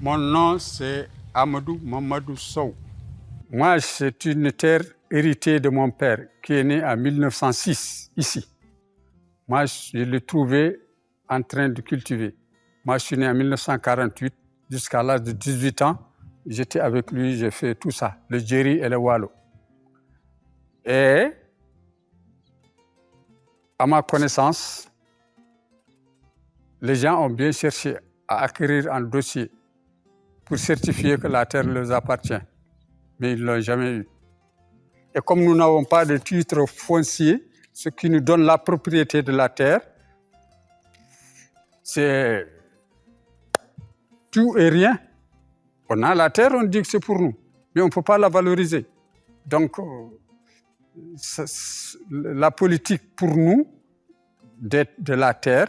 Mon nom, c'est Amadou Mamadou Sow. Moi, c'est une terre héritée de mon père, qui est né en 1906, ici. Moi, je l'ai trouvé en train de cultiver. Moi, je suis né en 1948, jusqu'à l'âge de 18 ans. J'étais avec lui, j'ai fait tout ça, le Djeri et le Walo. Et, à ma connaissance, les gens ont bien cherché à acquérir un dossier pour certifier que la terre leur appartient, mais ils ne l'ont jamais eu. Et comme nous n'avons pas de titre foncier, ce qui nous donne la propriété de la terre, c'est tout et rien. On a la terre, on dit que c'est pour nous, mais on ne peut pas la valoriser. Donc, la politique pour nous, de la terre,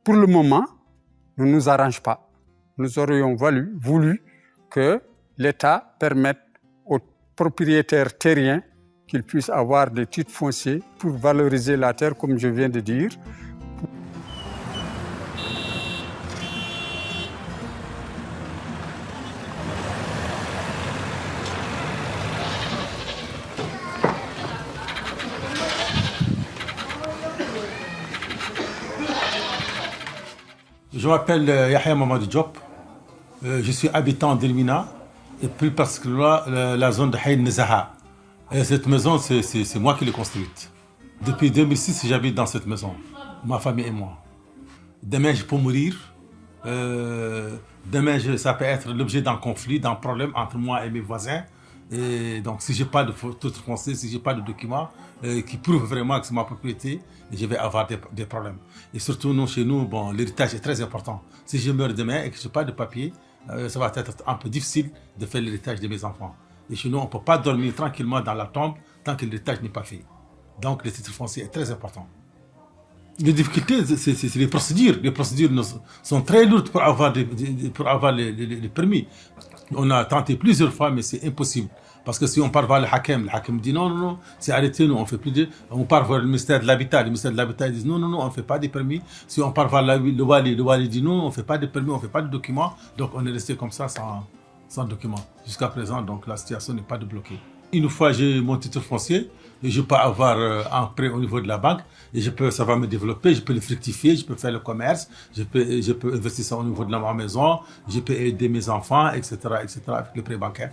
pour le moment, ne nous arrange pas. Nous aurions voulu que l'État permette aux propriétaires terriens qu'ils puissent avoir des titres fonciers pour valoriser la terre, comme je viens de dire. Je m'appelle Yahya Mamadou Diop. Je suis habitant d'Elmina, et plus particulièrement la zone de Haïn Nezaha. Et cette maison, c'est moi qui l'ai construite. Depuis 2006, j'habite dans cette maison, ma famille et moi. Demain, je peux mourir. Demain, ça peut être l'objet d'un conflit, d'un problème entre moi et mes voisins. Et donc, si je n'ai pas de titre foncier, si je n'ai pas de documents qui prouvent vraiment que c'est ma propriété, je vais avoir des problèmes. Et surtout, nous, chez nous, bon, l'héritage est très important. Si je meurs demain et que je n'ai pas de papier, ça va être un peu difficile de faire l'héritage de mes enfants. Et chez nous, on ne peut pas dormir tranquillement dans la tombe tant que l'héritage n'est pas fait. Donc, le titre foncier est très important. Les difficultés, c'est les procédures. Les procédures sont très lourdes pour avoir les permis. On a tenté plusieurs fois, mais c'est impossible. Parce que si on part vers le Hakem dit non, c'est arrêté, nous, on fait plus de... On part vers le ministère de l'Habitat, le ministère de l'Habitat dit non, on ne fait pas de permis. Si on part vers le Wali dit non, on ne fait pas de permis, on ne fait pas de documents. Donc on est resté comme ça sans documents. Jusqu'à présent, donc la situation n'est pas débloquée. Une fois j'ai mon titre foncier, je peux avoir un prêt au niveau de la banque, et ça va me développer, je peux le fructifier, je peux faire le commerce, je peux investir ça au niveau de ma maison, je peux aider mes enfants, etc., avec le prêt bancaire.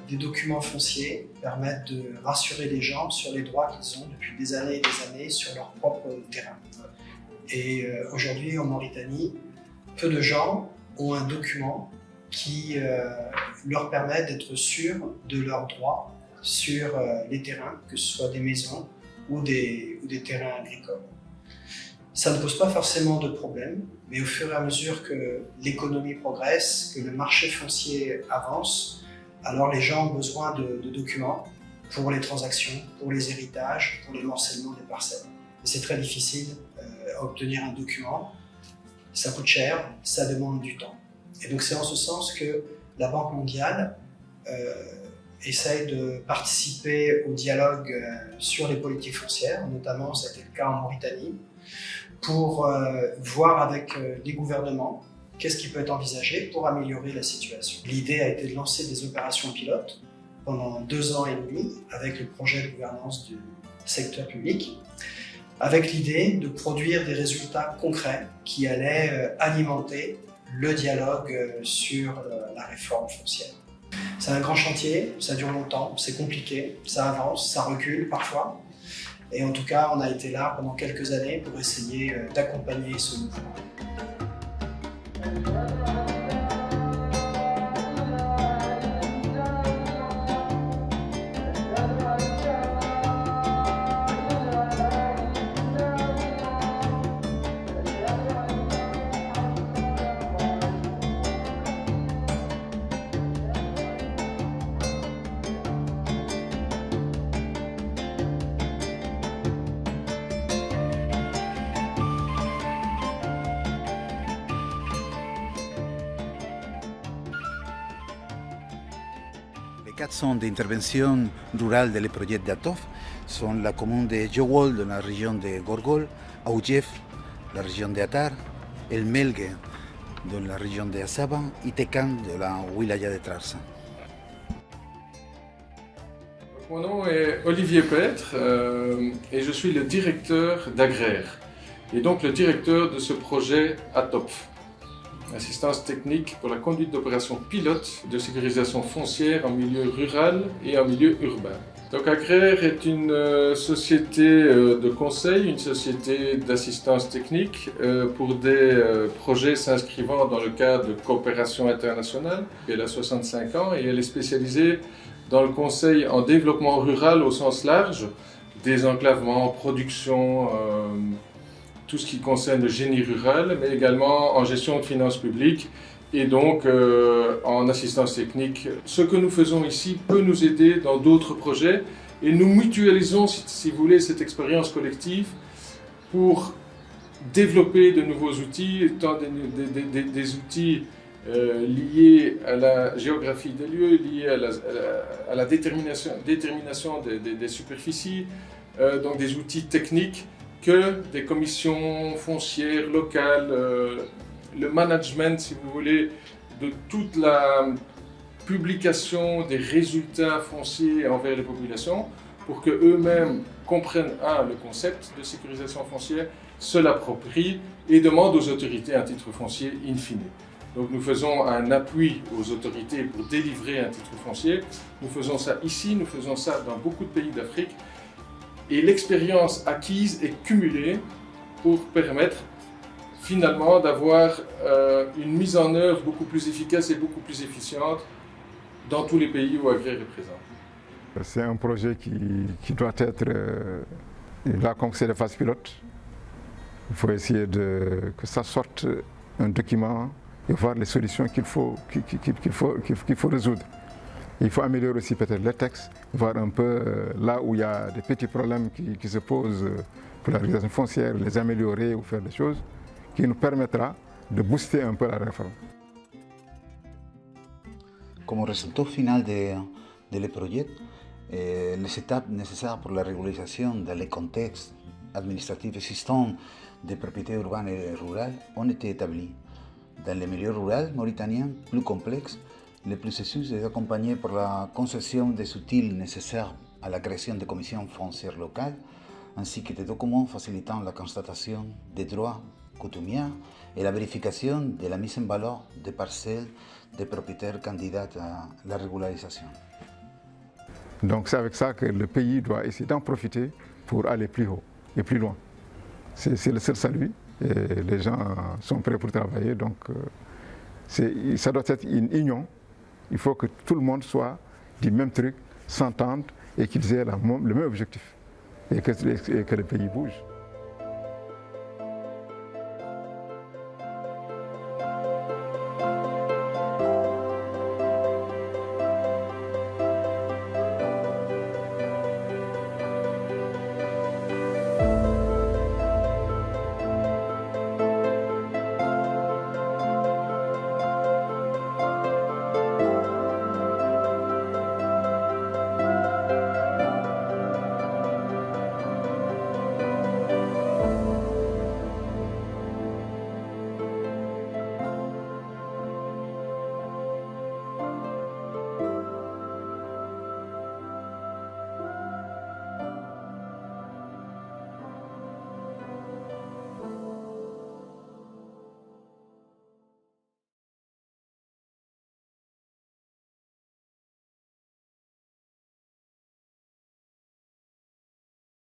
Des documents fonciers permettent de rassurer les gens sur les droits qu'ils ont depuis des années et des années sur leur propre terrain. Et aujourd'hui, en Mauritanie, peu de gens ont un document qui leur permet d'être sûrs de leurs droits sur les terrains, que ce soit des maisons ou des terrains agricoles. Ça ne pose pas forcément de problème, mais au fur et à mesure que l'économie progresse, que le marché foncier avance, alors les gens ont besoin de documents pour les transactions, pour les héritages, pour les morcellements des parcelles. Et c'est très difficile à obtenir un document, ça coûte cher, ça demande du temps. Et donc c'est en ce sens que la Banque mondiale essaye de participer au dialogue sur les politiques foncières, notamment c'était le cas en Mauritanie, pour voir avec les gouvernements qu'est-ce qui peut être envisagé pour améliorer la situation. L'idée a été de lancer des opérations pilotes pendant 2 ans et demi avec le projet de gouvernance du secteur public, avec l'idée de produire des résultats concrets qui allaient alimenter le dialogue sur la réforme foncière. C'est un grand chantier, ça dure longtemps, c'est compliqué, ça avance, ça recule parfois. Et en tout cas, on a été là pendant quelques années pour essayer d'accompagner ce mouvement. quatre centres d'intervention rurale des projets d'ATOF sont la commune de Jewol dans la région de Gorgol, Aoudjef, la région de Atar, El Melgue dans la région de Assaba et Tekan de la wilaya de Trarza. Mon nom est Olivier Petre et je suis le directeur d'Agraire et donc le directeur de ce projet ATOF. Assistance technique pour la conduite d'opérations pilotes de sécurisation foncière en milieu rural et en milieu urbain. Donc Agraire est une société de conseil, une société d'assistance technique pour des projets s'inscrivant dans le cadre de coopération internationale. Elle a 65 ans et elle est spécialisée dans le conseil en développement rural au sens large, désenclavement, production, tout ce qui concerne le génie rural, mais également en gestion de finances publiques et donc en assistance technique. Ce que nous faisons ici peut nous aider dans d'autres projets et nous mutualisons, si vous voulez, cette expérience collective pour développer de nouveaux outils, étant des outils liés à la géographie des lieux, liés à la détermination des superficies, donc des outils techniques que des commissions foncières locales, le management, si vous voulez, de toute la publication des résultats fonciers envers les populations pour qu'eux-mêmes comprennent le concept de sécurisation foncière, se l'approprient et demandent aux autorités un titre foncier in fine. Donc nous faisons un appui aux autorités pour délivrer un titre foncier. Nous faisons ça ici, nous faisons ça dans beaucoup de pays d'Afrique. Et l'expérience acquise est cumulée pour permettre finalement d'avoir une mise en œuvre beaucoup plus efficace et beaucoup plus efficiente dans tous les pays où Agraire est présent. C'est un projet qui doit être, là comme c'est la phase pilote, il faut essayer que ça sorte un document et voir les solutions qu'il faut résoudre. Il faut améliorer aussi peut-être les textes, voir un peu là où il y a des petits problèmes qui se posent pour la régulation foncière, les améliorer ou faire des choses qui nous permettra de booster un peu la réforme. Comme résultat final de le projet, les étapes nécessaires pour la régularisation dans les contextes administratifs existants des propriétés urbaines et rurales ont été établies. Dans les milieux ruraux mauritaniens plus complexes, le processus est accompagné par la concession des outils nécessaires à la création de commissions foncières locales, ainsi que des documents facilitant la constatation des droits coutumiers et la vérification de la mise en valeur des parcelles des propriétaires candidats à la régularisation. Donc c'est avec ça que le pays doit essayer d'en profiter pour aller plus haut et plus loin. C'est le seul salut et les gens sont prêts pour travailler, donc ça doit être une union. Il faut que tout le monde soit du même truc, s'entende et qu'ils aient le même objectif et que le pays bouge.